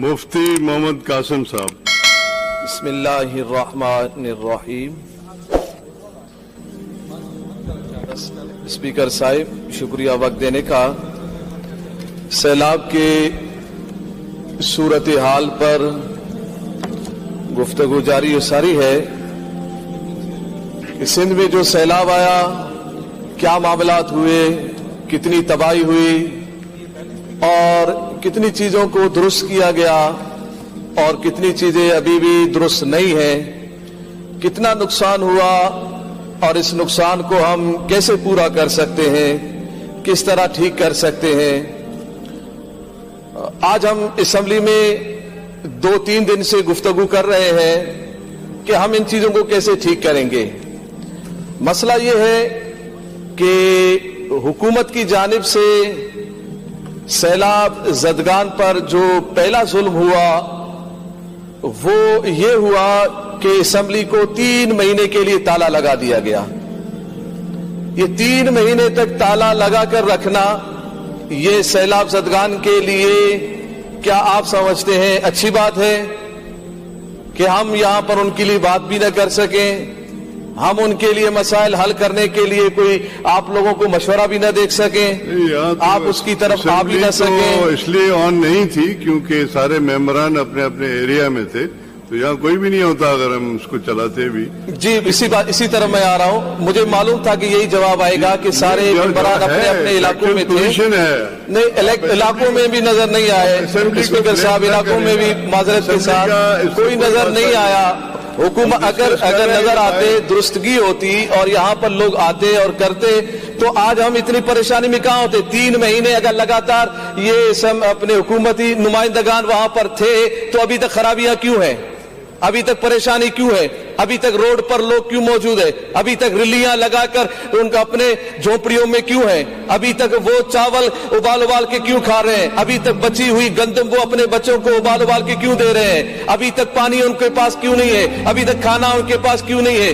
मुफ्ती मोहम्मद कासिम साहब। बिस्मिल्लाहिर्रहमानिर्रहीम। स्पीकर साहिब, शुक्रिया वक्त देने का। सैलाब के सूरत हाल पर गुफ्तगू जारी सारी है कि सिंध में जो सैलाब आया, क्या मामलात हुए, कितनी तबाही हुई और कितनी चीजों को दुरुस्त किया गया और कितनी चीजें अभी भी दुरुस्त नहीं है, कितना नुकसान हुआ और इस नुकसान को हम कैसे पूरा कर सकते हैं, किस तरह ठीक कर सकते हैं। आज हम असेंबली में 2-3 दिन से गुफ्तगू कर रहे हैं कि हम इन चीजों को कैसे ठीक करेंगे। मसला ये है कि हुकूमत की जानिब से सैलाब ज़दगान पर जो पहला जुल्म हुआ वो ये हुआ कि असेंबली को 3 महीने के लिए ताला लगा दिया गया। ये 3 महीने तक ताला लगा कर रखना, ये सैलाब ज़दगान के लिए क्या आप समझते हैं अच्छी बात है कि हम यहां पर उनके लिए बात भी न कर सकें, हम उनके लिए मसाइल हल करने के लिए कोई आप लोगों को मशवरा भी न देख सकें, आप उसकी तरफ आ भी न सकें। इसलिए ऑन नहीं थी क्योंकि सारे मेंबरान अपने अपने एरिया में थे, तो यहाँ कोई भी नहीं होता अगर हम उसको चलाते भी। जी, इसी तरह मैं आ रहा हूँ। मुझे मालूम था कि यही जवाब आएगा कि सारे मेंबरान अपने अपने इलाकों में थे। नहीं, इलाकों में भी नजर नहीं आए स्पीकर साहब, इलाकों में भी माजरत के साथ कोई नजर नहीं आया। हुकूमत अगर नजर आते, दुरुस्तगी होती और यहाँ पर लोग आते और करते तो आज हम इतनी परेशानी में कहाँ होते। 3 महीने अगर लगातार ये सब अपने हुकूमती नुमाइंदगान वहां पर थे तो अभी तक खराबियां क्यों हैं, अभी तक परेशानी क्यों है, अभी तक रोड पर लोग क्यों मौजूद है, अभी तक रिलियां लगाकर उनका अपने झोपड़ियों में क्यों है, अभी तक वो चावल उबाल के क्यों खा रहे हैं, अभी तक बची हुई गंदम वो अपने बच्चों को उबाल के क्यों दे रहे हैं, अभी तक पानी उनके पास क्यों नहीं है, अभी तक खाना उनके पास क्यों नहीं है।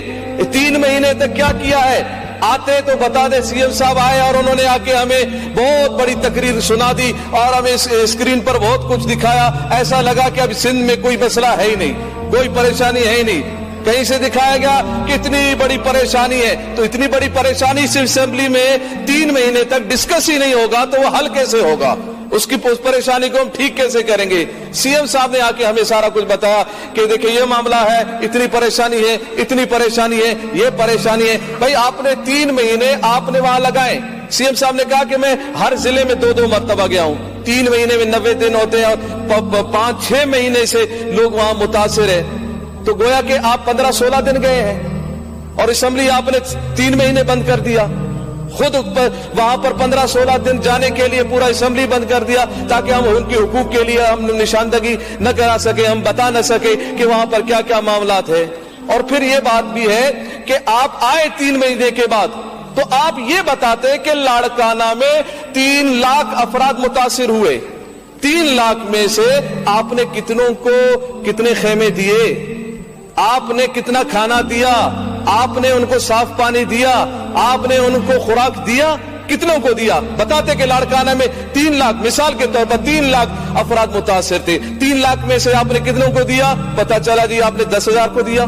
3 महीने तक क्या किया है? आते तो बता दे। सीएम साहब आए और उन्होंने आके हमें बहुत बड़ी तकरीर सुना दी और हमें स्क्रीन पर बहुत कुछ दिखाया। ऐसा लगा कि अब सिंध में कोई मसला है ही नहीं, कोई परेशानी है ही नहीं। कहीं से दिखाया गया कि इतनी बड़ी परेशानी है, तो इतनी बड़ी परेशानी सिर्फ असेंबली में 3 महीने तक डिस्कस ही नहीं होगा तो वो हल कैसे होगा, उसकी परेशानी को हम ठीक कैसे करेंगे। सीएम साहब ने आके हमें सारा कुछ बताया कि देखिए ये मामला है, इतनी परेशानी है, इतनी परेशानी है, ये परेशानी है। भाई आपने 3 महीने आपने वहां लगाए। सीएम साहब ने कहा कि मैं हर जिले में 2-2 मरतबा गया हूं। 3 महीने में 90 दिन होते हैं और 5-6 महीने से लोग वहां मुतासिर है, तो गोया कि आप 15-16 दिन गए हैं और असेंबली आपने 3 महीने बंद कर दिया। खुद वहां पर 15-16 दिन जाने के लिए पूरा असेंबली बंद कर दिया ताकि हम उनके हुकूक के लिए हम निशानदगी न करा सके, हम बता न सके कि वहां पर क्या क्या मामलात है। और फिर ये बात भी है कि आप आए 3 महीने के बाद तो आप ये बताते कि लाड़काना में 3 लाख अफराद मुतासिर हुए। 3 लाख में से आपने कितनों को कितने खेमे दिए, आपने कितना खाना दिया, आपने उनको साफ पानी दिया, आपने उनको खुराक दिया, कितनों को दिया? बताते कि लाड़काना में 3 लाख, मिसाल के तौर पर 3 लाख अफराद मुतासिर थे। 3 लाख में से आपने कितनों को दिया? पता चला जी आपने 10,000 को दिया,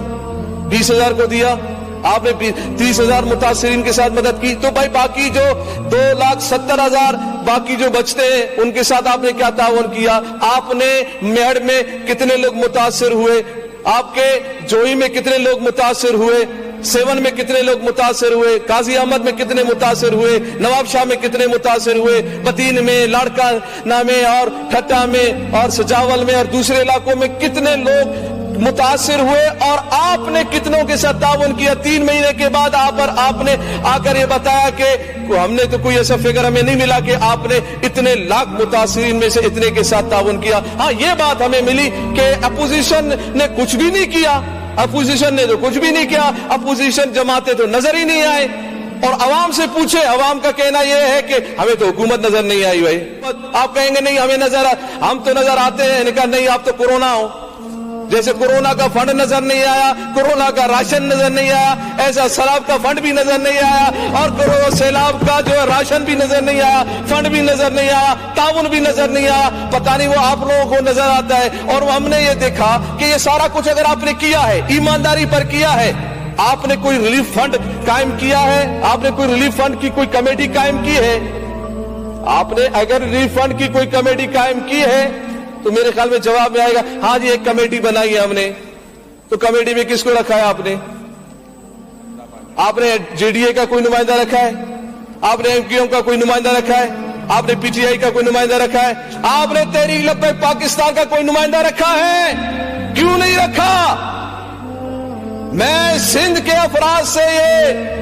20,000 को दिया, आपने 30,000 मुतासिरीन के साथ मदद की। तो भाई बाकी जो 2,70,000 बाकी जो बचते हैं उनके साथ आपने क्या ताउन किया? आपने मेहड़ में कितने लोग मुतासिर हुए, आपके जोई में कितने लोग मुतासिर हुए, 7 में कितने लोग मुतासिर हुए, काजी अहमद में कितने मुतासिर हुए, नवाब शाह में कितने मुतासिर हुए, बतीन में, लाड़काना में और ठट्टा में और सजावल में और दूसरे इलाकों में कितने लोग मुतासिर हुए और आपने कितनों के साथ ताउन किया? 3 महीने के बाद आपने आकर ये बताया कि हमने तो कोई ऐसा फिगर हमें नहीं मिला कि आपने इतने लाख मुतासिरीन में से इतने के साथ ताउन किया। हाँ, ये बात हमें मिली कि अपोजिशन ने कुछ भी नहीं किया, अपोजिशन ने तो कुछ भी नहीं किया, अपोजिशन जमाते तो नजर ही नहीं आए। और अवाम से पूछे, अवाम का कहना यह है कि हमें तो हुकूमत नजर नहीं आई। भाई आप कहेंगे नहीं हमें हम तो नजर आते हैं, इनका नहीं आप तो कोरोना हो। जैसे कोरोना का फंड नजर नहीं आया, कोरोना का राशन नजर नहीं आया, ऐसा सैलाब का फंड भी नजर नहीं आया, और सैलाब का जो है राशन भी नजर नहीं आया, फंड भी नजर नहीं आया, ताउन भी नजर नहीं आया। पता नहीं वो आप लोगों को नजर आता है। और हमने ये देखा कि ये सारा कुछ अगर आपने किया है, ईमानदारी पर किया है, आपने कोई रिलीफ फंड कायम किया है, आपने कोई रिलीफ फंड की कोई कमेटी कायम की है, आपने अगर रिलीफ फंड की कोई कमेटी कायम की है तो मेरे ख्याल में जवाब में आएगा, हाँ जी एक कमेटी बनाई है हमने। तो कमेटी में किसको रखा है आपने? आपने जेडीए का कोई नुमाइंदा रखा है, आपने एमक्यूएम का कोई नुमाइंदा रखा है, आपने पीटीआई का कोई नुमाइंदा रखा है, आपने तहरीक लब्बैक पाकिस्तान का कोई नुमाइंदा रखा है? क्यों नहीं रखा? मैं सिंध के अफराद से ये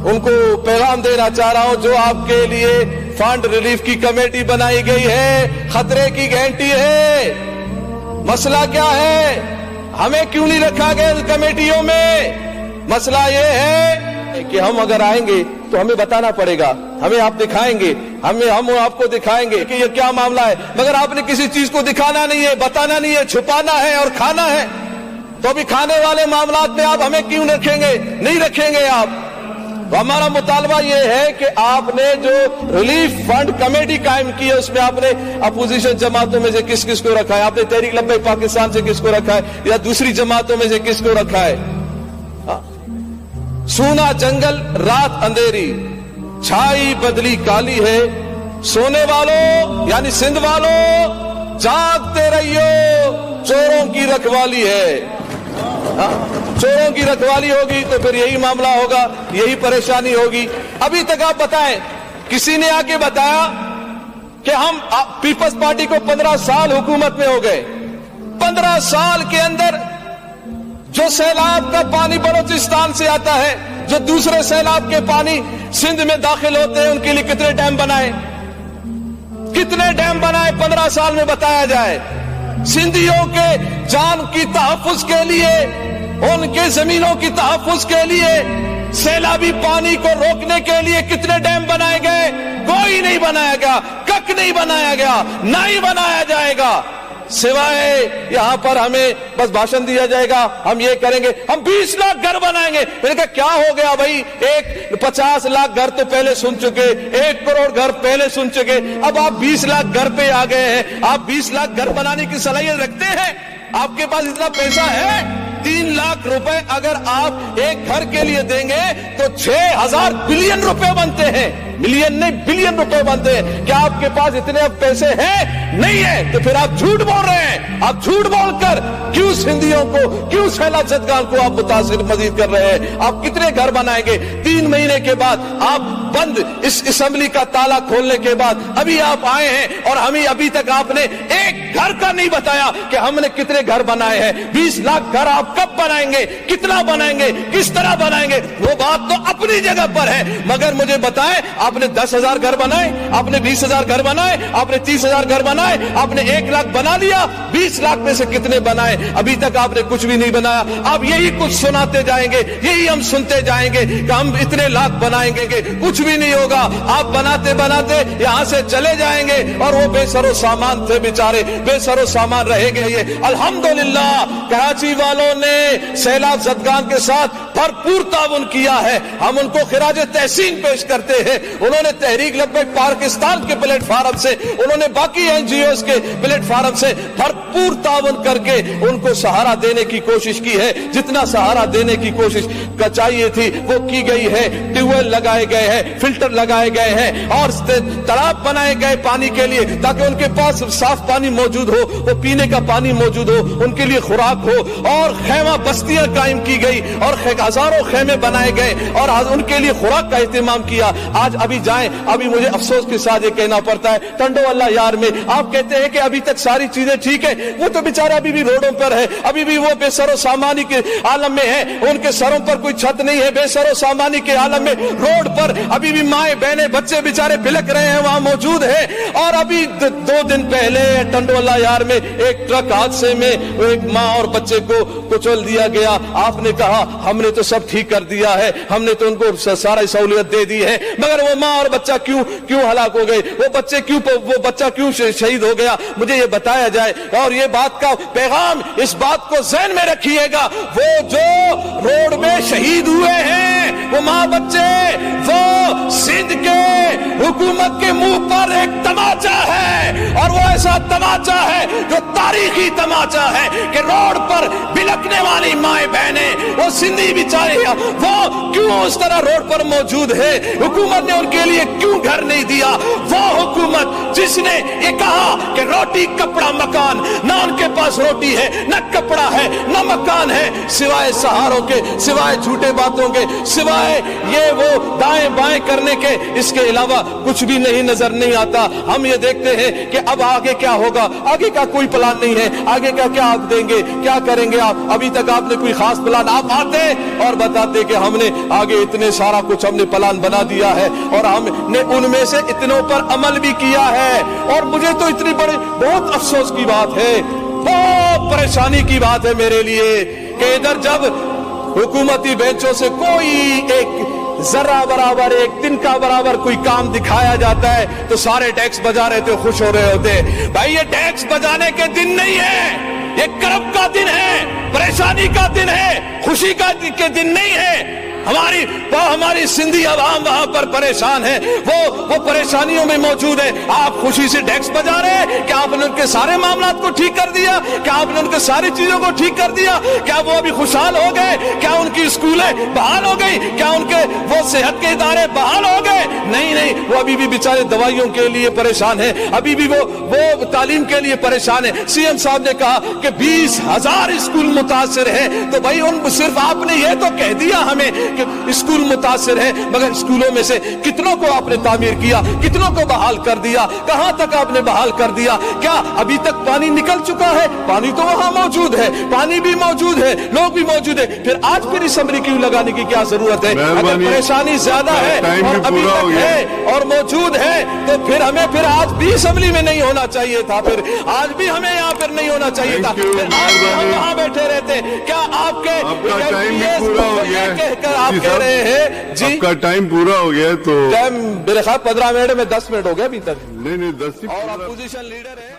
उनको पैगाम देना चाह रहा हूं, जो आपके लिए फंड रिलीफ की कमेटी बनाई गई है, खतरे की गारंटी है। मसला क्या है? हमें क्यों नहीं रखा गया इस कमेटियों में? मसला ये है कि हम अगर आएंगे तो हमें बताना पड़ेगा, हमें आप दिखाएंगे, हम आपको दिखाएंगे कि ये क्या मामला है। मगर आपने किसी चीज को दिखाना नहीं है, बताना नहीं है, छुपाना है और खाना है। तो अभी खाने वाले मामलात में आप हमें क्यों रखेंगे? नहीं रखेंगे आप। तो हमारा मुतालबा ये है कि आपने जो रिलीफ फंड कमेटी कायम की है उसमें आपने अपोजिशन जमातों में से किस किस को रखा है? आपने तहरीक लब्बैक पाकिस्तान से किसको रखा है या दूसरी जमातों में से किसको रखा है? सूना जंगल रात अंधेरी, छाई बदली काली है, सोने वालों यानी सिंध वालों जागते रहियो, चोरों की रखवाली है। चोरों की रखवाली होगी तो फिर यही मामला होगा, यही परेशानी होगी। अभी तक आप बताएं, किसी ने आके बताया कि हम पीपल्स पार्टी को 15 साल हुकूमत में हो गए, 15 साल के अंदर जो सैलाब का पानी बलोचिस्तान से आता है, जो दूसरे सैलाब के पानी सिंध में दाखिल होते हैं, उनके लिए कितने डैम बनाए? कितने डैम बनाए 15 साल में बताया जाए। सिंधियों के जान की तहफ्फुज के लिए, उनके जमीनों की तहफ्फुज के लिए, सैलाबी पानी को रोकने के लिए कितने डैम बनाए गए? कोई नहीं बनाया गया, कक नहीं बनाया गया, ना ही बनाया जाएगा। सिवाय यहां पर हमें बस भाषण दिया जाएगा, हम ये करेंगे, हम 20 लाख घर बनाएंगे। मैंने कहा क्या हो गया भाई, 50 लाख घर तो पहले सुन चुके, 1 करोड़ घर पहले सुन चुके, अब आप 20 लाख घर पे आ गए हैं। आप 20 लाख घर बनाने की सलाहियत रखते हैं? आपके पास इतना पैसा है? 3 लाख रुपए अगर आप एक घर के लिए देंगे तो 6000 बिलियन रुपए बनते हैं। मिलियन नहीं, बिलियन रुपए बनते हैं। क्या आपके पास इतने अब पैसे हैं? नहीं है। तो फिर आप झूठ बोल रहे हैं। आप झूठ बोलकर क्यों सिंधियों को, क्यों सैलाब ज़दगान को आप मुतासिर मजीद कर रहे हैं? आप कितने घर बनाएंगे? 3 महीने के बाद आप बंद इस असेंबली का ताला खोलने के बाद अभी आप आए हैं और हमें अभी तक आपने एक घर का नहीं बताया कि हमने कितने घर बनाए हैं। 20 लाख घर आप कब बनाएंगे? कितना बनाएंगे? किस तरह बनाएंगे? वो बात तो अपनी जगह पर है, मगर मुझे बताएं, आपने 10,000 घर बनाए, आपने 20,000 घर बनाए, आपने 30,000 घर बनाए, आपने 1 लाख बना लिया, 20 लाख में से कितने बनाए? अभी तक आपने कुछ भी नहीं बनाया। आप यही कुछ सुनाते जाएंगे, यही हम सुनते जाएंगे कि हम इतने लाख बनाएंगे, कुछ भी नहीं होगा। आप बनाते बनाते यहां से चले जाएंगे और वो बेसरो सामान थे बेचारे, बेसरो सामान रहेंगे। ये अल्हम्दुलिल्लाह कराची वालों ने सैलाब ज़दगान के साथ भरपूर ताउन किया है, हम उनको खिराज तहसीन पेश करते हैं। उन्होंने तहरीक लब्बैक पाकिस्तान के प्लेटफार्म से, उन्होंने बाकी एनजीओज के प्लेटफार्म से भरपूर ताउन करके उनको सहारा देने की कोशिश की है। जितना सहारा देने की कोशिश चाहिए थी वो की गई है। ट्यूबवेल लगाए गए हैं, फिल्टर लगाए गए हैं और तालाब बनाए गए पानी के लिए, ताकि उनके पास साफ पानी मौजूद हो, वो पीने का पानी मौजूद हो, उनके लिए खुराक हो। और खेमा बस्तियां कायम की गई और हजारों खेमे बनाए गए और उनके लिए खुराक का इंतजाम किया। आज अभी जाएं, अभी मुझे अफसोस के साथ ये कहना पड़ता है, टंडो अल्लाह यार में आप कहते हैं कि अभी तक सारी चीजें ठीक है, वो तो बेचारा अभी भी रोडों पर है, अभी भी वो बेसरो सामानी के आलम में है, उनके सरों पर कोई छत नहीं है, बेसरो सामानी के आलम में रोड पर अभी भी माए बहने बच्चे बेचारे बिलक रहे हैं, वहां मौजूद है। और अभी 2 दिन पहले टंडो अल्लाह यार में एक ट्रक हादसे में एक माँ और बच्चे को कुचल दिया गया। आपने कहा हमने तो सब ठीक कर दिया है, हमने तो उनको सारा सहूलियत दे दी है, मगर वो माँ और बच्चा क्यों हलाक हो गए, वो बच्चा क्यों शहीद हो गया, मुझे ये बताया जाए। और ये बात का पैगाम, इस बात को ज़हन में रखिएगा, वो जो रोड में शहीद हुए हैं वो माँ बच्चे, वो सिंध के हुकूमत के मुंह पर एक तमाचा है, और वो ऐसा तमाचा है जो तारीखी तमाचा है कि रोड पर बिलकने वाली माए बहने, वो सिंधी बेचारे वो क्यों उस तरह रोड पर मौजूद है, हुकूमत ने उनके लिए क्यों घर नहीं दिया। वो हुकूमत जिसने ये कहा कि रोटी कपड़ा मकान, ना उनके पास रोटी है, न कपड़ा है, न मकान है, सिवाय सहारों के, सिवाय झूठे बातों के, सिवाय ये वो दाएं बाएं करने के, इसके अलावा कुछ भी नहीं नजर नहीं आता। हम ये देखते हैं कि अब आगे क्या होगा, आगे का कोई प्लान नहीं है, आगे का क्या आप देंगे, क्या करेंगे आप, अभी तक आपने कोई खास प्लान, आप आते और बताते कि हमने आगे इतने सारा कुछ हमने प्लान बना दिया है और हमने उनमें से इतनों पर अमल भी किया है। और मुझे तो इतनी बड़ी बहुत अफसोस की बात है, बहुत परेशानी की बात है मेरे लिए कि इधर जब हुकूमती बेंचों से कोई एक जरा बराबर, एक तिनका बराबर कोई काम दिखाया जाता है तो सारे टैक्स बजा रहे थे, खुश हो रहे होते। भाई ये टैक्स बजाने के दिन नहीं है, ये कर्ब का दिन है, परेशानी का दिन है, खुशी का के दिन नहीं है। हमारी सिंधी अवाम वहां पर परेशान है, वो परेशानियों में मौजूद है। आप खुशी से टैक्स बजा रहे हैं, क्या आपने उनके सारे मामला को ठीक कर दिया, क्या आपने उनके सारी चीजों को ठीक कर दिया, क्या वो अभी खुशहाल हो गए, क्या उनकी स्कूलें बहाल हो गई, क्या उनके वो सेहत के इदारे बहाल हो गए? नहीं, वो अभी भी बेचारे दवाइयों के लिए परेशान है, अभी भी वो तालीम के लिए परेशान है। सीएम साहब ने कहा कि 20,000 स्कूल मुतासिर है, तो भाई उन सिर्फ आपने ये तो कह दिया हमें कि स्कूल मुतासिर है, मगर स्कूलों में से कितनों को आपने तामीर किया, कितनों को बहाल कर दिया, कहां तक आपने बहाल कर दिया? क्या अभी तक पानी निकल चुका है? पानी तो वहां मौजूद है, पानी भी मौजूद है, लोग भी मौजूद है, फिर आज फिर असेंबली क्यों लगाने की क्या जरूरत है? अगर परेशानी ज्यादा है और अभी तक है और मौजूद है तो फिर हमें फिर आज भी असेंबली में नहीं होना चाहिए था, फिर आज भी हमें यहाँ पर नहीं होना चाहिए था, फिर आज भी हम वहां बैठे रहते। क्या आपके कहकर आप कह रहे हैं जी आपका टाइम पूरा हो गया? तो टाइम मेरे ख्याल 15 मिनट में 10 मिनट हो गया अभी तक। नहीं 10 और अपोजिशन लीडर है।